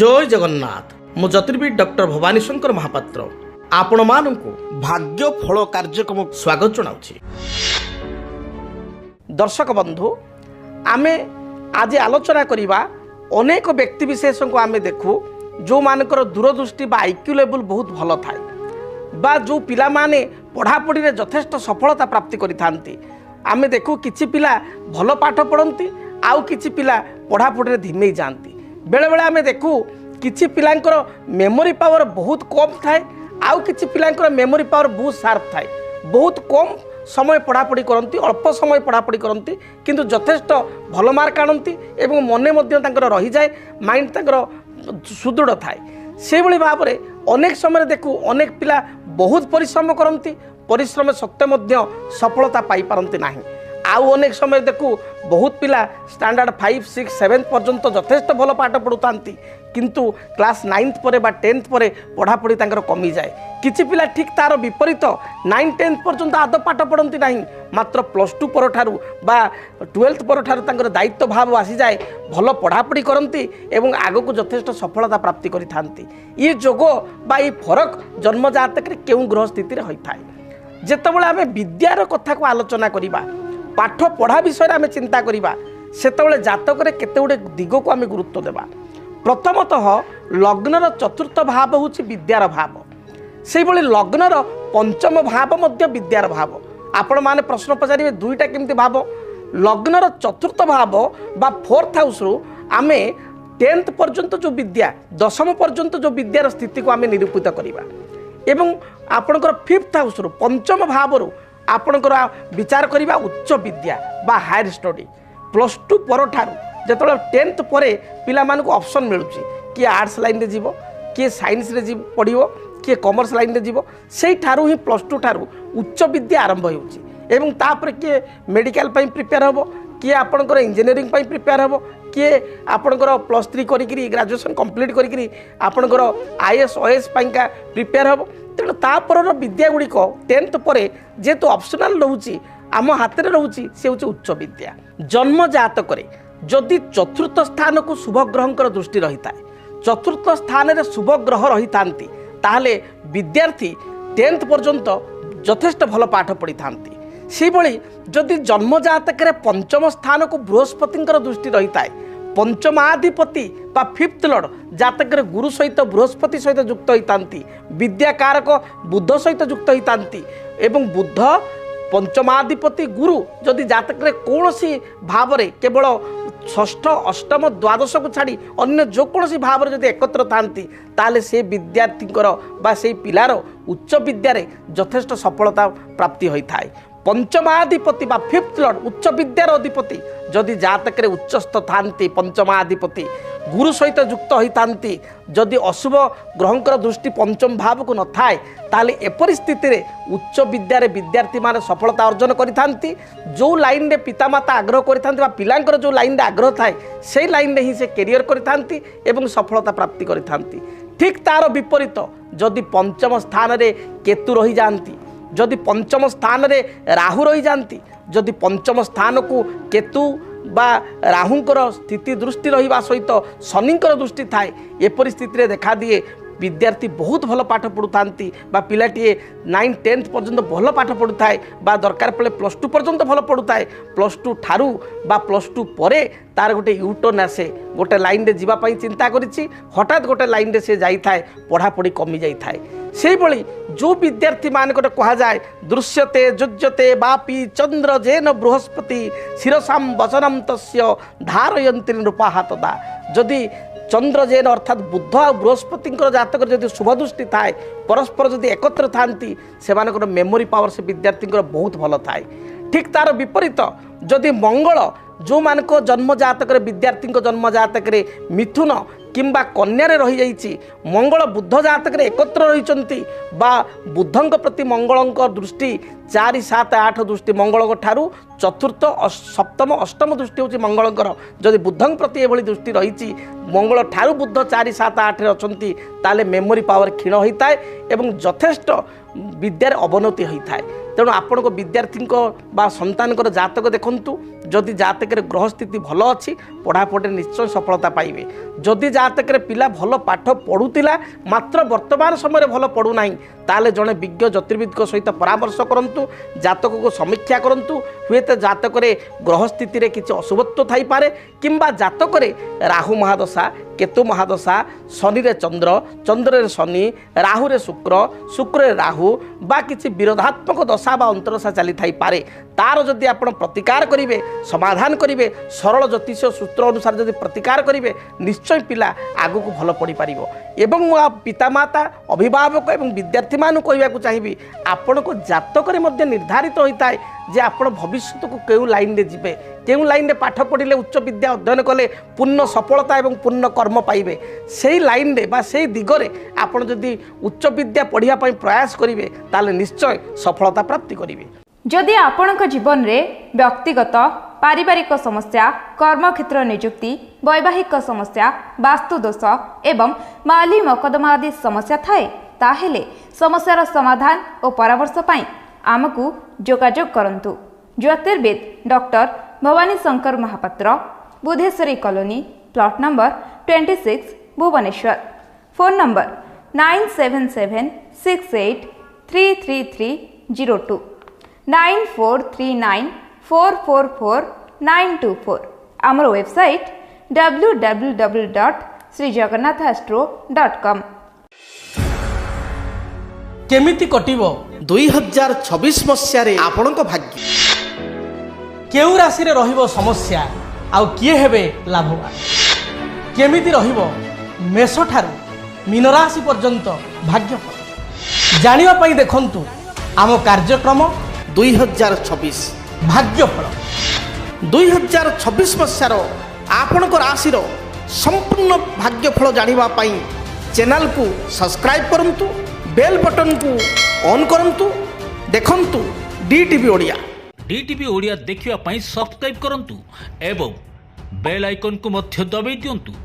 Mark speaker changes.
Speaker 1: जय जगन्नाथ मु ज्योतिर्विद डॉक्टर भवानी शंकर महापात्र आपण मानू भाग्य फल कार्यक्रम स्वागत जनाऊँ।
Speaker 2: दर्शक बंधु आमे आज आलोचना करिबा अनेक व्यक्तिविशेष को आमे देखू जो मानकर दूरदृष्टि बा आईक्यू लेवल बहुत भल थाए बा जो पिला माने पढ़ापढ़ी रे यथेष्ट सफलता प्राप्ति करिथांती। आमे देखू किछि पिला भल पाठ पढ़ंती आउ किछि पिला पढ़ापढ़ी रे धिमेई जांती। बेले बेले आमे देखू किछि पिलांकर मेमोरी पावर बहुत कम थाए आउ किछि पिलांकर मेमोरी पावर बहुत शार्प थाए। बहुत कम समय पढ़ापढ़ी करती अल्प समय पढ़ापढ़ी करती किंतु यथेष्ट भल मार्क आनती एवं मने मध्य तांकर रही जाए माइंड तांकर सुदृढ़ थाए। से भली भाव में अनेक समय देखू अनेक पिला बहुत परिश्रम करती परिश्रम सत्वे मध्य सफलता पाई पारती नाही। आउ अनेक समय देखू बहुत पिला स्टैंडर्ड 5, 6, 7 पर्यंत यथेष्ट भल पाठ पढ़ुता किंतु क्लास 9th पर बा 10th पर पढ़ापढ़ी तांकर कमी जाए। किछि पिला ठीक तार विपरीत 9, 10th पर्यंत आदौ पाठ पढ़ती नहीं मात्र +2 पर ठारू बा 12th पर ठारू तांकर दायित्व भाव आसी जाए भल पढ़ापढ़ी करती एवं आगक यथेष्ट सफलता प्राप्ति करिथांती। ये जोग बा ये फरक जन्म जातक केउं ग्रह स्थिति रे होइथाय। जेतेबेले आमे विद्यार कथा को आलोचना करिबा पाठ पढ़ा विषय आमे चिंता करिबा सेतेबेले जातक रे केते गुडे दिग को आमे गुरुत्व देबा। प्रथमतः लग्नर चतुर्थ भाव हूँ विद्यार भाव से भली लग्नर पंचम भाव मध्य विद्यार भाव। आपण माने प्रश्न पचारे दुईटा केमती भाव लग्नर चतुर्थ भाव बा 4th हाउस रु आमे 10th पर्यंत जो विद्या 10th पर्यंत जो विद्यार स्थिति को आमे निरूपित करिबा एवं आपणकर 5th हाउस रु पंचम भाव रु आपणकर विचार करिबा उच्च विद्या बा हायर स्टडी +2 पर ठारू जेतबेले 10th परे पिला मानक ऑप्शन मिलुची किए आर्ट्स लाइन रे जीवो किए साइंस रे पढ़िबो किए कॉमर्स लाइन रे जीवो सेई ठारू ही +2 ठारू उच्च विद्या आरंभ होउची एवं तापर किए मेडिकल पई प्रिपेयर हबो किए आपनकर इंजीनियरिंग पई प्रिपेयर हबो किए आपनकर +3 करिकरी ग्रेजुएशन कंप्लीट करिकरी आपनकर आईएएस ओएएस पईका प्रिपेयर हबो। तेणु तापर विद्या गुड़िक 10th परे जेतु ऑप्शनल रहउची आम हाथ में रहउची से हूँ उच्च विद्या। जन्म जातक जदि चतुर्थ स्थान को शुभ ग्रह दृष्टि रही था चतुर्थ स्थान में शुभ ग्रह रही था ताहले विद्यार्थी 10th पर्यंत यथेष्ट भल पाठ पढ़ी था। से भली जदि जन्म जातक पंचम स्थान को बृहस्पति दृष्टि रही था पंचमाधिपति बा 5th लॉर्ड जातक गुरु सहित बृहस्पति सहित युक्त होता विद्याकारक बुध सहित युक्त होता एवं बुध पंचमाधिपति गुरु जदि जातक कौन सी भाव में केवल 6th, 8th, 12th को छाड़ी अन्य जो कौन सी भाव में जदि एकत्र थांती ताले से विद्यार्थी बा से पिलार उच्च विद्यार यथेष्ट सफलता प्राप्ति होता है। पंचमाधिपति बा 5th लॉर्ड उच्च विद्यार अधिपति जदि जातक उच्चस्थ थांती पंचमाधिपति गुरु सहित युक्त होता जदि अशुभ ग्रहंकर दृष्टि पंचम भाव को न थाए ताले एपरि स्थिति रे उच्च विद्यारे विद्यार्थी माने सफलता अर्जन करिथांती। जो लाइन रे पितामाता आग्रह करिथांती बा पिलांकर जो लाइन रे आग्रह थाए से लाइन रे ही से कैरियर करिथांती एवं सफलता प्राप्ति करिथांती। ठीक तार विपरीत जदि पंचम स्थान रे केतु रही जांती जदि पंचम स्थान रे राहु रही जांती जदि पंचम स्थान को केतु बा राहुंकर स्थिति दृष्टि रहिबा सहित शनिंकर दृष्टि थाए ए परिस्थिति देखा दिए विद्यार्थी बहुत भल पाठ पढ़ुथांती बा पिलाटीए 9, 10th पर्यंत भल पाठ पढ़ुथाए बा दरकार पड़े +2 पर्यंत भल पढ़ुथाए +2 ठारू बा +2 परे तार गोटे यूटर्न आसे गोटे लाइन रे जीवा पई चिंता करिछि हठात गोटे लाइन रे से जाई थाए पढ़ापढ़ी कमी जाई थाए। से भली जो विद्यार्थी मान को कहा जाए दृश्यते जुज्यते बापी चंद्र जेन बृहस्पति शिरसाम वचनम तस्य धारयन्ति नृपाहातदा जदि चंद्र जेन अर्थात बुध और बृहस्पति जातक जदि शुभ दृष्टि थाए परस्पर जदि एकत्र थांती से मेमोरी पावर से विद्यार्थी बहुत भल थाए। ठीक तार विपरीत जदि मंगल जो मान जन्म जातक विद्यार्थी जन्म जातक मिथुन किंबा कन्या रही जाइए मंगल बुध जातक एकत्र रही बुधं प्रति मंगल दृष्टि 4, 7, 8 दृष्टि मंगल ठारू चतुर्थ, सप्तम, अष्टम दृष्टि हूँ मंगलर जदि बुधं प्रति एभली दृष्टि रही मंगल ठारू बुध 4, 7, 8 अच्छा ताले मेमोरी पावर क्षीण होता है एवं यथेष्ट विद्यार अवनति होता है। तेणु आपण विद्यार्थी बा संतान जातक देखु जदि जातक ग्रह स्थिति भल अच्छी पढ़ापढ़ी निश्चय सफलता पाइबे। जदि जातक पिला भल पाठ पढ़ुला मात्र वर्तमान समय भल पढ़ुना ताले जड़े विज्ञ ज्योतिर्विद सहित परामर्श करंतु, जातक को समीक्षा करंतु। हुए तो जातक ग्रह स्थिति किसी अशुभत्व थाई पारे किंबा जातक राहु महादशा, केतु महादशा, शनि रे चंद्र, चंद्र रे शनि, राहु रे शुक्र, शुक्र रे राहु बा किसी विरोधात्मक दशा बा अंतरदशा चली थाई पारे। तार जदि आपण प्रतिकार करिवे, समाधान करिवे, सरल ज्योतिष सूत्र अनुसार जदि प्रतिकार करिवे निश्चय पिला आगु को भल पढ़ी पारिबो। एवं पितामाता, अभिभावक एवं विद्यार्थी मान कहवाक चाहिए आपण को जातक निर्धारित होता है जे आपण भविष्य को क्यों लाइन रे जिबे, क्यों लाइन रे पाठ पढ़िले उच्च विद्या अध्ययन कले पूर्ण सफलता एवं पूर्ण कर्म पाइबे। से लाइन रे बा से दिगरे आपण जदि उच्च विद्या पढ़िया पई प्रयास करिवे ताले निश्चय सफलता प्राप्ति करिवे।
Speaker 3: जदि आपणक जीवन रे व्यक्तिगत पारिवारिक समस्या, कर्मक्षेत्र नियुक्ति, वैवाहिक समस्या, वास्तुदोष एवं माली मकदमा आदि समस्या थाए ताहेले समस्यार समाधान और परामर्श पाई आमको जोगाजोग करंतु। ज्योतिर्विद doctor Bhabani Shankar Mahapatra, Budheswari colony, plot number 26, Bhubaneswar. Phone number 9776833302 9439444924। आमर वेबसाइट www.srijagannathastro.com।
Speaker 2: केमिति कटिबो
Speaker 1: 2026 मसीह आपणक भाग्य
Speaker 2: केउ राशि रे रहिबो समस्या आउ किए हेबे लाभवान, केमिति रहिबो मेष ठारू मीन राशि पर्यंत भाग्यफल जानिबा पई देखंतु आम कार्यक्रम
Speaker 1: 2026
Speaker 2: भाग्यफल।
Speaker 1: 2026 मसीहार आपणक राशि संपूर्ण भाग्यफल जानिबा पई चैनल को सब्सक्राइब करंतु, बेल बटन को ऑन करंतु। देखंतु डीटीवी ओडिया।
Speaker 4: डीटीवी ओडिया देखिवा पई सब्सक्राइब करंतु एवं बेल आइकन को मध्य दबाई दियंतु।